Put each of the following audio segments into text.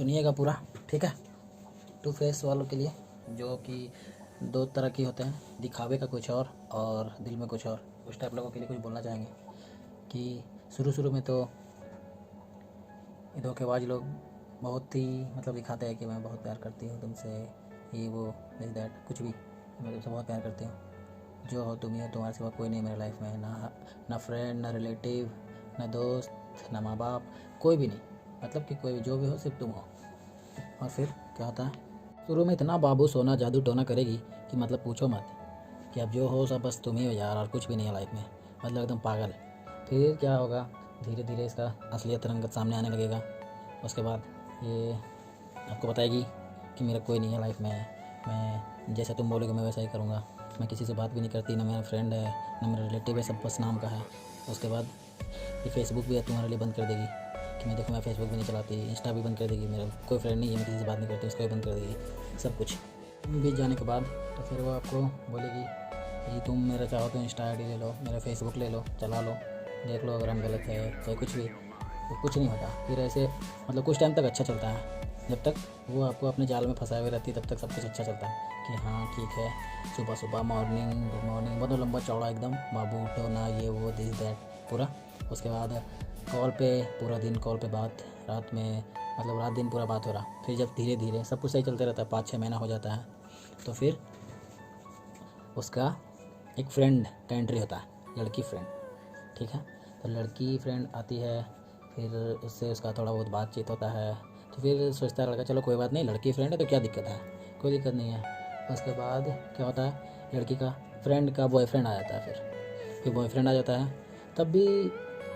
सुनिएगा पूरा, ठीक है। टू फेस वालों के लिए, जो कि दो तरह की होते हैं, दिखावे का कुछ और दिल में कुछ और, उस टाइप लोगों के लिए कुछ बोलना चाहेंगे कि शुरू शुरू में तो ये धोखेबाज लोग बहुत ही मतलब दिखाते हैं कि मैं बहुत प्यार करती हूँ तुमसे, ये वो दिस दैट, कुछ भी, मैं तुमसे बहुत प्यार करती हूँ, जो हो तुम ही हो, तुम्हारे सिवा कोई नहीं मेरे लाइफ में, ना फ्रेंड, ना रिलेटिव, ना दोस्त, ना माँ बाप, कोई भी नहीं, मतलब कि कोई भी, जो भी हो सिर्फ तुम हो। और फिर क्या होता है, शुरू में इतना बाबू सोना जादू टोना करेगी कि मतलब पूछो मत, कि अब जो हो सब बस तुम ही हो यार, और कुछ भी नहीं है लाइफ में, मतलब एकदम पागल। फिर क्या होगा, धीरे धीरे इसका असलियत रंग सामने आने लगेगा। उसके बाद ये आपको बताएगी कि मेरा कोई नहीं है लाइफ में, मैं जैसे तुम बोलोगे मैं वैसा ही करूँगा, मैं किसी से बात भी नहीं करती, ना मेरा फ्रेंड है, ना मेरा रिलेटिव है, सब बस नाम का है। उसके बाद ये फेसबुक भी तुम्हारे लिए बंद कर देगी कि मैं देखो मैं फेसबुक भी नहीं चलाती, इंस्टा भी बंद कर देगी, मेरा कोई फ्रेंड नहीं है, मैं किसी से बात नहीं करती, उसको भी बंद कर देगी सब कुछ। बीत जाने के बाद तो फिर वो आपको बोलेगी कि तुम मेरा चाहो तो इंस्टा आई डी ले लो, मेरा फेसबुक ले लो, चला लो, देख लो अगर हम गलत है चाहे कुछ भी, तो कुछ नहीं होता। फिर ऐसे मतलब कुछ टाइम तक अच्छा चलता है, जब तक वो आपको अपने जाल में फंसाए हुए रहती है तब तक सब कुछ अच्छा चलता है कि हाँ ठीक है, सुबह सुबह मॉर्निंग, गुड मॉर्निंग, बहुत लंबा चौड़ा एकदम, बाबू उठो ना, ये वो दिस दैट पूरा। उसके बाद कॉल पे पूरा दिन, कॉल पे बात, रात में मतलब रात दिन पूरा बात हो रहा। फिर जब धीरे धीरे सब कुछ सही चलते रहता है, 5-6 महीना हो जाता है, तो फिर उसका एक फ्रेंड का एंट्री होता है, लड़की फ्रेंड, ठीक है। तो लड़की फ्रेंड आती है, फिर उससे उसका थोड़ा बहुत बातचीत होता है, तो फिर सोचता है लड़का चलो कोई बात नहीं, लड़की फ्रेंड है तो क्या दिक्कत है, कोई दिक्कत नहीं है। उसके बाद क्या होता है, लड़की का फ्रेंड का बॉयफ्रेंड आ जाता है, फिर बॉयफ्रेंड आ जाता है, तब भी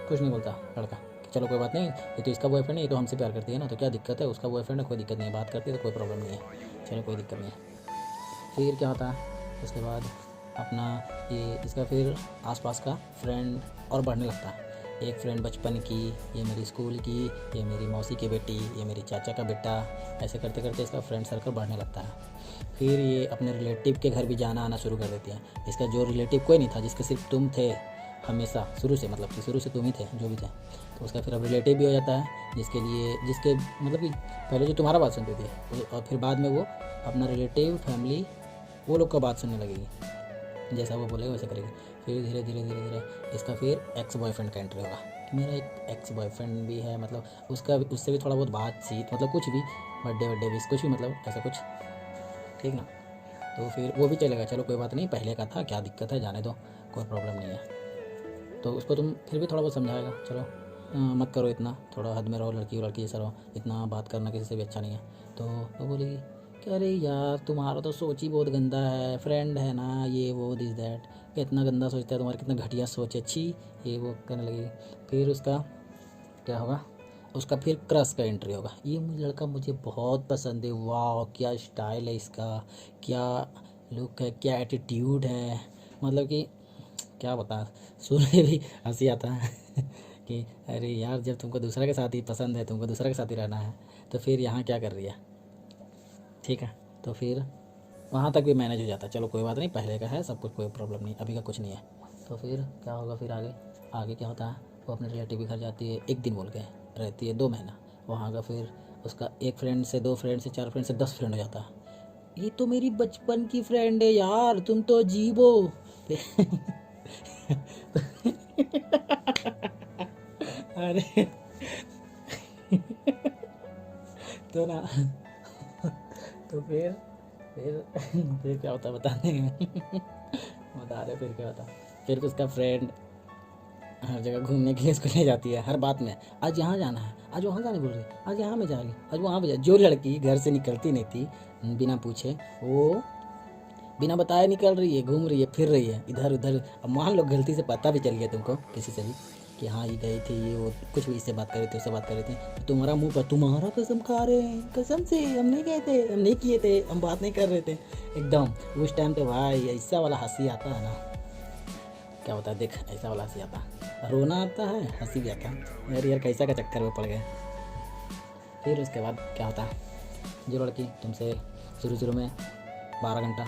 कुछ नहीं बोलता लड़का कि चलो कोई बात नहीं, ये तो इसका बॉयफ्रेंड है, ये तो हमसे प्यार करती है ना, तो क्या दिक्कत है, उसका बॉयफ्रेंड है कोई दिक्कत नहीं है, बात करती है तो कोई प्रॉब्लम नहीं है, चलो कोई दिक्कत नहीं है। फिर क्या होता है, उसके बाद अपना ये इसका फिर आसपास का फ्रेंड और बढ़ने लगता है, एक फ्रेंड बचपन की, ये मेरी स्कूल की, ये मेरी मौसी की बेटी, ये मेरी चाचा का बेटा, ऐसे करते करते इसका फ्रेंड सर्कल बढ़ने लगता है। फिर ये अपने रिलेटिव के घर भी जाना आना शुरू कर देती है। इसका जो रिलेटिव कोई नहीं था, जिसके सिर्फ तुम थे हमेशा शुरू से, मतलब कि शुरू से तुम ही थे जो भी थे, तो उसका फिर अब रिलेटिव भी हो जाता है, जिसके मतलब कि पहले जो तुम्हारा बात सुनते थे और फिर बाद में वो अपना रिलेटिव, फैमिली, वो लोग का बात सुनने लगेगी, जैसा वो बोलेगा वैसे करेगी। फिर धीरे धीरे धीरे धीरे इसका फिर एक्स बॉयफ्रेंड का एंट्री होगा कि मेरा एक एक्स बॉयफ्रेंड भी है, मतलब उससे भी थोड़ा बहुत बातचीत, मतलब कुछ भी बर्थडे विश कुछ भी, मतलब ऐसा कुछ, ठीक ना। तो फिर वो भी चलेगा, चलो कोई बात नहीं, पहले का था, क्या दिक्कत है, जाने दो, कोई प्रॉब्लम नहीं है। तो उसको तुम फिर भी थोड़ा बहुत समझाएगा, चलो मत करो इतना, थोड़ा हद में रहो, लड़की लड़की जैसा रहो, इतना बात करना किसी से भी अच्छा नहीं है। तो वो बोलेगी कि अरे यार तुम्हारा तो सोच ही बहुत गंदा है, फ्रेंड है ना, ये वो दिस दैट, कितना गंदा सोचता है, तुम्हारी कितना घटिया सोच है, अच्छी, ये वो करने लगेगी। फिर उसका क्या होगा, उसका फिर क्रश का एंट्री होगा, ये लड़का मुझे बहुत पसंद है, वाह क्या स्टाइल है इसका, क्या लुक है, क्या एटीट्यूड है, मतलब कि क्या बता, सुन के भी हंसी आता है कि अरे यार जब तुमको दूसरा के साथ ही पसंद है, तुमको दूसरा के साथ ही रहना है, तो फिर यहाँ क्या कर रही है, ठीक है। तो फिर वहाँ तक भी मैनेज हो जाता है, चलो कोई बात नहीं, पहले का है सब कुछ, कोई प्रॉब्लम नहीं, अभी का कुछ नहीं है। तो फिर क्या होगा, फिर आगे आगे क्या होता है, वो अपने रिलेटिव के घर जाती है, एक दिन बोल के रहती है, 2 महीना वहाँ का। फिर उसका एक फ्रेंड से, 2 फ्रेंड से, 4 फ्रेंड से 10 फ्रेंड हो जाता है, ये तो मेरी बचपन की फ्रेंड है यार, तुम तो अजीब हो अरे तो ना तो फिर क्या होता है बताने बता रहे, फिर क्या होता है, फिर उसका फ्रेंड हर जगह घूमने के लिए उसको ले जाती है, हर बात में, आज यहाँ जाना है, आज वहाँ जाने बोल रही, आज यहाँ में जाएगी, आज वहाँ पे जा। जो लड़की घर से निकलती नहीं थी बिना पूछे, वो बिना बताए निकल रही है, घूम रही है, फिर रही है इधर उधर। अब मान लो गलती से पता भी चल गया तुमको किसी से भी कि हाँ ये गई थी, ये वो कुछ भी, इससे बात कर रही थी, उससे बात कर रही थी, तो तुम्हारा मुंह पर तुम्हारा कसम खा रहे हैं, कसम से हम नहीं गए थे, हम नहीं किए थे, हम बात नहीं कर रहे थे, एकदम उस टाइम पे भाई ऐसा वाला हंसी आता है ना, क्या होता है देख, ऐसा वाला हंसी आता है, रोना आता है, हंसी भी आता है, यार यार कैसा का चक्कर में पड़ गए। फिर उसके बाद क्या होता है, जो लड़की तुमसे शुरू में 12 घंटा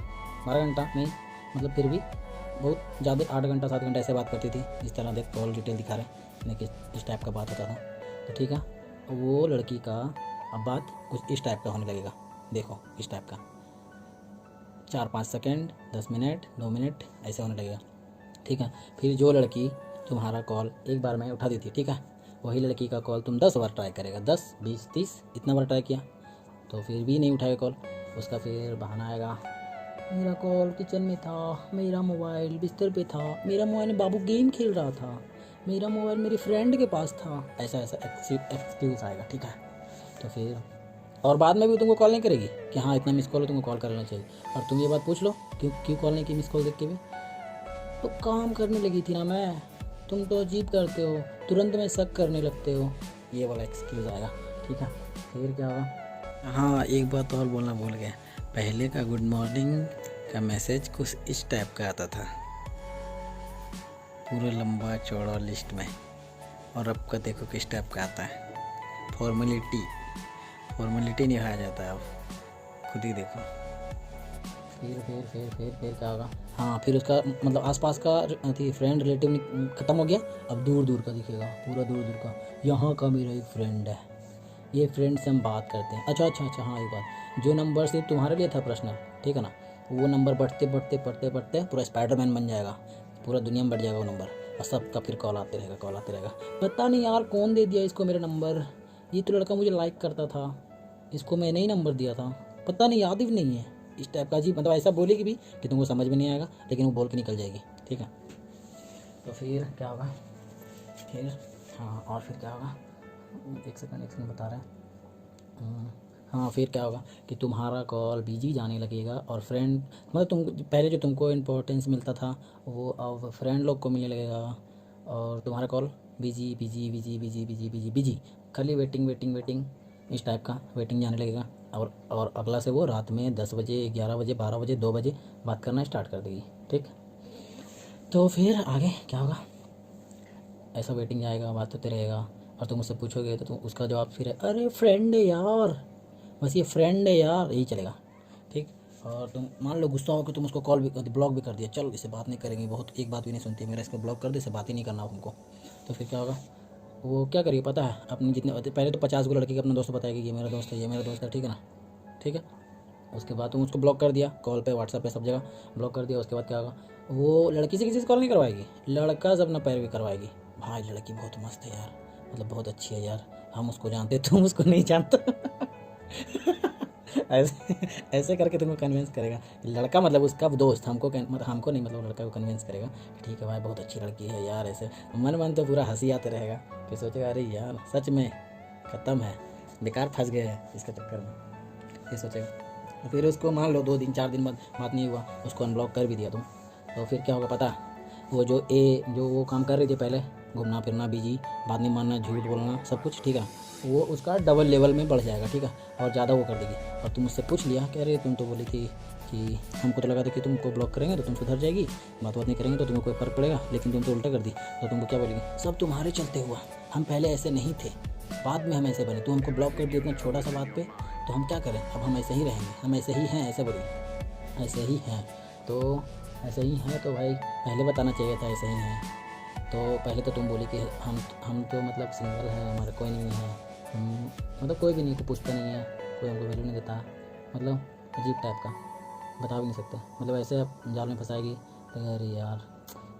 नहीं, मतलब फिर भी बहुत ज़्यादा 8 घंटा 7 घंटा ऐसे बात करती थी, इस तरह देख कॉल डिटेल दिखा रहे हैं, इस टाइप का बात होता था, तो ठीक है। वो लड़की का अब बात कुछ इस टाइप का होने लगेगा, देखो इस टाइप का, 4-5 सेकेंड, 10 मिनट, 2 मिनट ऐसे होने लगेगा, ठीक है। फिर जो लड़की तुम्हारा कॉल एक बार में उठा दी थी, ठीक है, वही लड़की का कॉल तुम 10 बार ट्राई करेगा, 10, 20, 30 इतना बार ट्राई किया तो फिर भी नहीं उठाएगा कॉल। उसका फिर बहाना आएगा, मेरा कॉल किचन में था, मेरा मोबाइल बिस्तर पे था, मेरा मोबाइल में बाबू गेम खेल रहा था, मेरा मोबाइल मेरी फ्रेंड के पास था, ऐसा ऐसा एक्सक्यूज़ आएगा, ठीक है। तो फिर और बाद में भी तुमको कॉल नहीं करेगी कि हाँ इतना मिस कॉल है तुमको कॉल कर लेना चाहिए। और तुम ये बात पूछ लो क्यों क्यों कॉल नहीं की मिस कॉल देख के भी, तो काम करने लगी थी ना मैं, तुम तो अजीब करते हो, तुरंत में शक करने लगते हो, ये वाला एक्सक्यूज़ आएगा, ठीक है। फिर क्या होगा, हाँ एक बात और बोलना भूल गया, पहले का गुड मॉर्निंग का मैसेज कुछ इस टाइप का आता था, पूरा लंबा चौड़ा लिस्ट में, और अब का देखो किस टाइप का आता है, फॉर्मेलिटी निभाया जाता है, अब खुद ही देखो। फिर क्या होगा, हाँ फिर उसका मतलब आसपास का थी फ्रेंड रिलेटिव ख़त्म हो गया, अब दूर दूर का दिखेगा, पूरा दूर दूर का, यहाँ का मेरा एक फ्रेंड है, ये फ्रेंड से हम बात करते हैं, अच्छा हाँ एक बात, जो नंबर सिर्फ तुम्हारे लिए था पर्सनल, ठीक है ना, वो नंबर बढ़ते पूरा स्पाइडरमैन बन जाएगा, पूरा दुनिया में बढ़ जाएगा वो नंबर, और सबका फिर कॉल आते रहेगा, पता नहीं यार कौन दे दिया इसको मेरा नंबर, ये तो लड़का मुझे लाइक करता था, इसको मैंने ही नंबर दिया था, पता नहीं याद भी नहीं है, इस टाइप का अजीब, मतलब ऐसा बोलेगी भी कि तुमको समझ में नहीं आएगा, लेकिन वो बोल के निकल जाएगी, ठीक है। तो फिर क्या होगा, फिर हाँ और फिर क्या होगा, एक सेकंड बता रहे हैं, हाँ फिर क्या होगा कि तुम्हारा कॉल बिजी जाने लगेगा, और फ्रेंड मतलब तुम पहले जो तुमको इम्पोर्टेंस मिलता था वो अब फ्रेंड लोग को मिलने लगेगा, और तुम्हारा कॉल बिजी, खाली वेटिंग इस टाइप का वेटिंग जाने लगेगा, और अगला से वो रात में 10 बजे, 11 बजे, 12 बजे, 2 बजे बात करना स्टार्ट कर देगी, ठीक। तो फिर आगे क्या होगा, ऐसा वेटिंग जाएगा, बात होते रहेगा, और तुम उससे पूछोगे तो तुम उसका जवाब फिर है, अरे फ्रेंड है यार, बस ये फ्रेंड है यार, यही चलेगा, ठीक। और तुम मान लो गुस्सा हो कि तुम उसको कॉल भी कर ब्लॉक भी कर दिया, चल इससे बात नहीं करेंगे, बहुत एक बात भी नहीं सुनती मेरा, इसको ब्लॉक कर दे, इससे बात ही नहीं करना हमको। तो फिर क्या होगा, वो क्या करिए पता है, अपनी जितने पहले तो 50 गो लड़की के अपने दोस्त बताएगी ये मेरा दोस्त है, ठीक है ना, ठीक है। उसके बाद तुम उसको ब्लॉक कर दिया, कॉल पे, व्हाट्सएप पे, सब जगह ब्लॉक कर दिया। उसके बाद क्या होगा, वो लड़की से किसी से कॉल नहीं करवाएगी, लड़का से अपना पैरवी करवाएगी, भाई लड़की बहुत मस्त है यार, मतलब बहुत अच्छी है यार, हम उसको जानते, तुम उसको नहीं जानते ऐसे ऐसे करके तुमको कन्विंस करेगा, लड़का मतलब उसका दोस्त, हमको नहीं, मतलब लड़का को कन्विंस करेगा कि ठीक है भाई बहुत अच्छी लड़की है यार, ऐसे मन तो पूरा हंसी आते रहेगा, फिर सोचेगा अरे यार सच में ख़त्म है, बेकार फंस गए हैं इसके चक्कर में, ये सोचेगा। फिर उसको मान लो 2 दिन 4 दिन बाद बात नहीं हुआ, उसको अनब्लॉक कर भी दिया तुम, तो फिर क्या होगा पता, वो जो वो काम कर रही थी पहले, घूमना फिरना बिजी, बात नहीं मानना, झूठ बोलना, सब कुछ, ठीक है, वो उसका डबल लेवल में बढ़ जाएगा, ठीक है, और ज़्यादा वो कर देगी। और तुम उससे पूछ लिया कि अरे तुम तो बोली थी कि हमको तो लगा था कि तुमको ब्लॉक करेंगे तो तुम सुधर जाएगी, बात नहीं करेंगे तो तुम्हें कोई फ़र्क पड़ेगा, लेकिन तुम तो उल्टा कर दी, तो तुमको क्या बोलेगी, सब तुम्हारे चलते हुआ, हम पहले ऐसे नहीं थे, बाद में हम ऐसे बने, तू हमको ब्लॉक कर दिया इतना छोटा सा बात पे, तो हम क्या करें, अब हम ऐसे ही रहेंगे, हम ऐसे ही हैं, ऐसे बोलेगी, ऐसे ही हैं, तो ऐसे ही हैं, तो भाई पहले बताना चाहिए था ऐसे ही हैं, तो पहले तो तुम बोली कि हम तो मतलब सिंगल हैं, हमारा कोई नहीं है, मतलब कोई भी नहीं, कोई पूछता नहीं है, कोई हमको वैल्यू नहीं देता, मतलब अजीब टाइप का, बता भी नहीं सकते, मतलब ऐसे जाल में फंसाएगी, तो अरे यार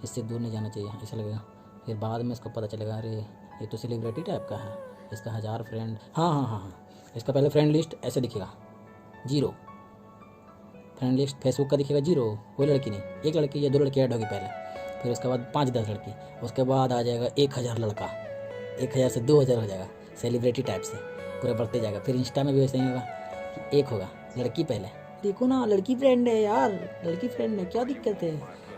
इससे दूर नहीं जाना चाहिए, ऐसा लगेगा। फिर बाद में इसको पता चलेगा अरे ये तो सेलिब्रिटी टाइप का है, इसका 1000 फ्रेंड, हाँ, इसका पहले फ्रेंड लिस्ट ऐसे दिखेगा 0, फ्रेंड लिस्ट फेसबुक का दिखेगा 0, कोई लड़की नहीं, एक लड़की या 2 लड़की ऐड होगी पहले, फिर उसके बाद 5-10 लड़की, उसके बाद आ जाएगा 1000 लड़का, 1000 से 2000 हो जाएगा, सेलिब्रिटी टाइप से पूरा बढ़ते जाएगा। फिर इंस्टा में भी वैसे ही होगा कि एक होगा लड़की, पहले देखो ना लड़की फ्रेंड है यार, लड़की फ्रेंड है, क्या दिक्कत है,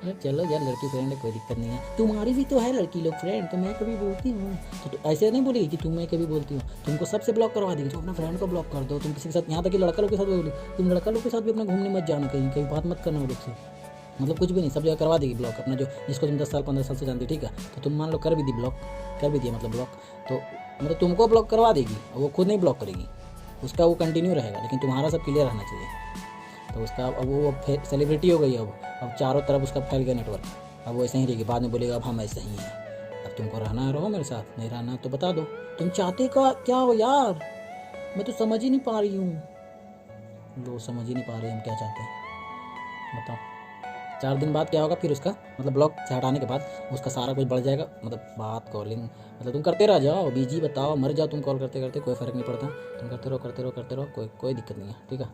अरे चलो यार लड़की फ्रेंड है, कोई दिक्कत नहीं है, तुम्हारी भी तो है लड़की लोग फ्रेंड, तो मैं कभी बोलती हूँ, तो ऐसे नहीं बोलेगी कि तुम्हें कभी बोलती हूँ, तुमको सबसे ब्लॉक करवा देगी, तो अपने फ्रेंड को ब्लॉक कर दो, तुम किसी के साथ, यहाँ तक कि लड़का लोग के साथ बोली, तुम लड़का लोग के साथ भी अपने घूमने मत जाना, कहीं बात मत करना वो लोग से, मतलब कुछ भी नहीं, सब जगह करवा देगी ब्लॉक, अपना जो जिसको तुम 10 साल 15 साल से जानती हो, ठीक है, तो तुम मान लो कर भी दी ब्लॉक, कर भी दिया मतलब ब्लॉक, तो मतलब तुमको ब्लॉक करवा देगी, वो खुद नहीं ब्लॉक करेगी, उसका वो कंटिन्यू रहेगा, लेकिन तुम्हारा सब क्लियर रहना चाहिए। तो उसका अब वो सेलिब्रिटी हो गई, अब चारों तरफ उसका फैल गया नेटवर्क, अब वो ऐसे ही रहेगी, बाद में बोलेगा अब हम ऐसे ही हैं, अब तुमको रहना है रहो मेरे साथ, नहीं रहना तो बता दो, तुम चाहते क्या हो यार, मैं तो समझ ही नहीं पा रही हूँ। लो, समझ ही नहीं पा रहे हम क्या चाहते हैं, बताओ। 4 दिन बाद क्या होगा फिर उसका, मतलब ब्लॉक से हटाने के बाद उसका सारा कुछ बढ़ जाएगा, मतलब बात कॉलिंग, मतलब तुम करते रह जाओ, बिजी बताओ, मर जाओ तुम कॉल करते करते, कोई फ़र्क नहीं पड़ता। तुम करते रहो करते रहो करते रहो, कोई दिक्कत नहीं है, ठीक है।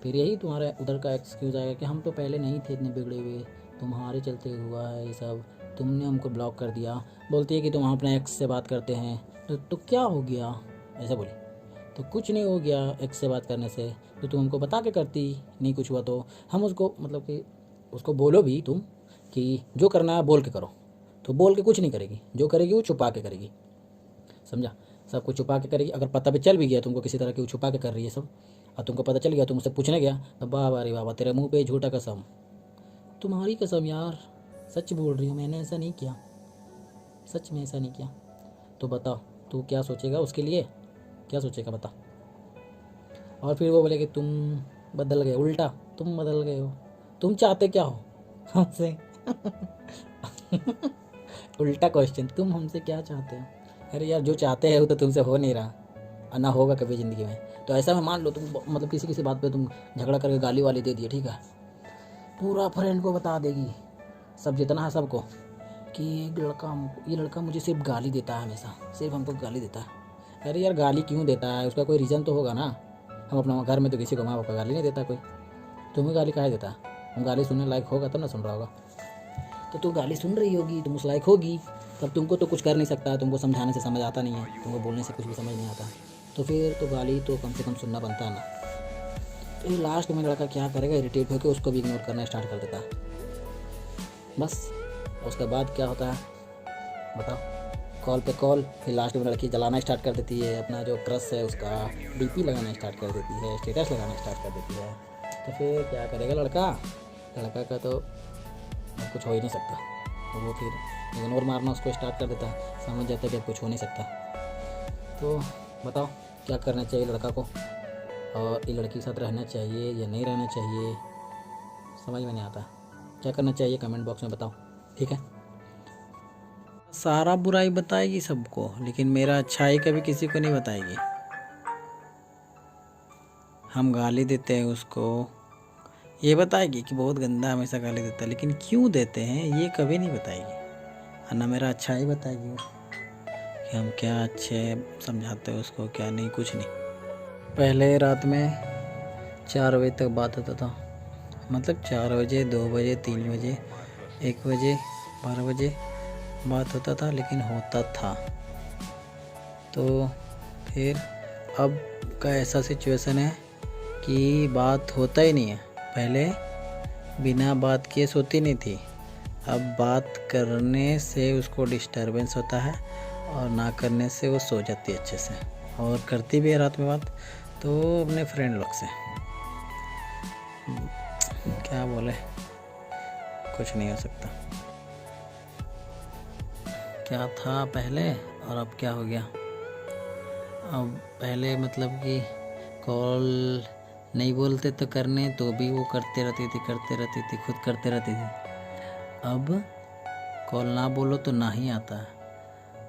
फिर यही तुम्हारे उधर का एक्सक्यूज़ आएगा कि हम तो पहले नहीं थे इतने बिगड़े हुए, तुम्हारे चलते हुआ है ये सब, तुमने हमको ब्लॉक कर दिया। बोलती है कि तुम अपने एक्स से बात करते हैं, तो क्या हो गया, ऐसा बोली। तो कुछ नहीं हो गया एक्स से बात करने से, तो तुम हमको बता के करती, नहीं कुछ हुआ तो हम उसको, मतलब कि उसको बोलो भी तुम कि जो करना है बोल के करो, तो बोल के कुछ नहीं करेगी, जो करेगी वो छुपा के करेगी, समझा। सब कुछ छुपा के करेगी। अगर पता भी चल भी गया तुमको किसी तरह की वो छुपा के कर रही है सब, और तुमको पता चल गया, तुम उससे पूछने गया, तो बाबा रे बाबा, तेरे मुंह पे झूठा कसम, तुम्हारी कसम यार, सच बोल रही हूँ, मैंने ऐसा नहीं किया, सच में ऐसा नहीं किया। तो बताओ तू क्या सोचेगा उसके लिए, क्या सोचेगा बता। और फिर वो बोले कि तुम बदल गए, उल्टा तुम बदल गए हो, तुम चाहते क्या हो हमसे उल्टा क्वेश्चन, तुम हमसे क्या चाहते हो। अरे यार, जो चाहते हैं वो तो तुमसे हो नहीं रहा और ना होगा कभी ज़िंदगी में। तो ऐसा में मान लो तुम, मतलब किसी किसी बात पे तुम झगड़ा करके गाली वाली दे दिए, ठीक है, पूरा फ्रेंड को बता देगी, सब जितना है सबको, कि ये लड़का मुझे सिर्फ गाली देता है, हमेशा सिर्फ हमको गाली देता है। अरे यार, गाली क्यों देता है, उसका कोई रीज़न तो होगा ना। हम अपना घर में तो किसी को माँ बाप का गाली नहीं देता कोई, तुम्हें गाली काहे देता है। हम गाली सुनने लायक होगा तब ना सुन रहा होगा, तो तू गाली सुन रही होगी, तुम उस लायक होगी, तब तुमको तो कुछ कर नहीं सकता, तुमको समझाने से समझ आता नहीं है, तुमको बोलने से कुछ भी समझ नहीं आता, तो फिर तो गाली तो कम से कम सुनना बनता है ना। फिर लास्ट में लड़का क्या करेगा, इरिटेट होकर उसको भी इग्नोर करना स्टार्ट कर देता है, बस। उसके बाद क्या होता है बताओ, कॉल पे कॉल। फिर लास्ट में लड़की जलाना स्टार्ट कर देती है, अपना जो क्रश है उसका डीपी लगाना स्टार्ट कर देती है, स्टेटस लगाना स्टार्ट कर देती है। तो फिर क्या करेगा लड़का का तो कुछ हो ही नहीं सकता, तो वो फिर इग्नोर मारना उसको स्टार्ट कर देता है, समझ जाता है कि अब कुछ हो नहीं सकता। तो बताओ क्या करना चाहिए लड़का को, और ये लड़की के साथ रहना चाहिए या नहीं रहना चाहिए, समझ में नहीं आता। क्या करना चाहिए कमेंट बॉक्स में बताओ, ठीक है। सारा बुराई बताएगी सबको, लेकिन मेरा अच्छाई कभी किसी को नहीं बताएगी। हम गाली देते हैं उसको, ये बताएगी कि बहुत गंदा हमेशा गाली देता है, लेकिन क्यों देते हैं ये कभी नहीं बताएगी। और ना मेरा अच्छाई बताएगी वो, कि हम क्या अच्छे समझाते हैं उसको, क्या नहीं, कुछ नहीं। पहले रात में 4 बजे तक बात होता था, मतलब 4 बजे, 2 बजे, 3 बजे, 1 बजे, 12 बजे बात होता था, लेकिन होता था। तो फिर अब का ऐसा सिचुएशन है कि बात होता ही नहीं है। पहले बिना बात किए सोती नहीं थी, अब बात करने से उसको डिस्टरबेंस होता है, और ना करने से वो सो जाती है अच्छे से, और करती भी है रात में बात तो अपने फ्रेंड लोग से। क्या बोले, कुछ नहीं हो सकता। क्या था पहले और अब क्या हो गया। अब पहले मतलब कि कॉल नहीं बोलते तो करने, तो भी वो करते रहती थी, खुद करते रहती थी। अब कॉल ना बोलो तो ना ही आता है,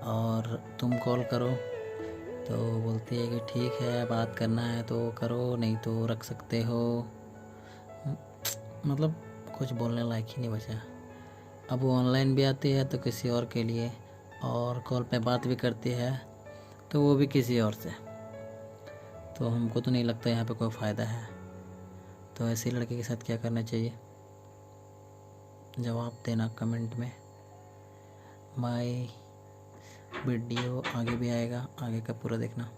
और तुम कॉल करो तो बोलती है कि ठीक है बात करना है तो करो, नहीं तो रख सकते हो। मतलब कुछ बोलने लायक ही नहीं बचा। अब वो ऑनलाइन भी आती है तो किसी और के लिए, और कॉल पे बात भी करती है तो वो भी किसी और से। तो हमको तो नहीं लगता यहाँ पे कोई फ़ायदा है। तो ऐसी लड़के के साथ क्या करना चाहिए, जवाब देना कमेंट में। माय वीडियो आगे भी आएगा, आगे का पूरा देखना।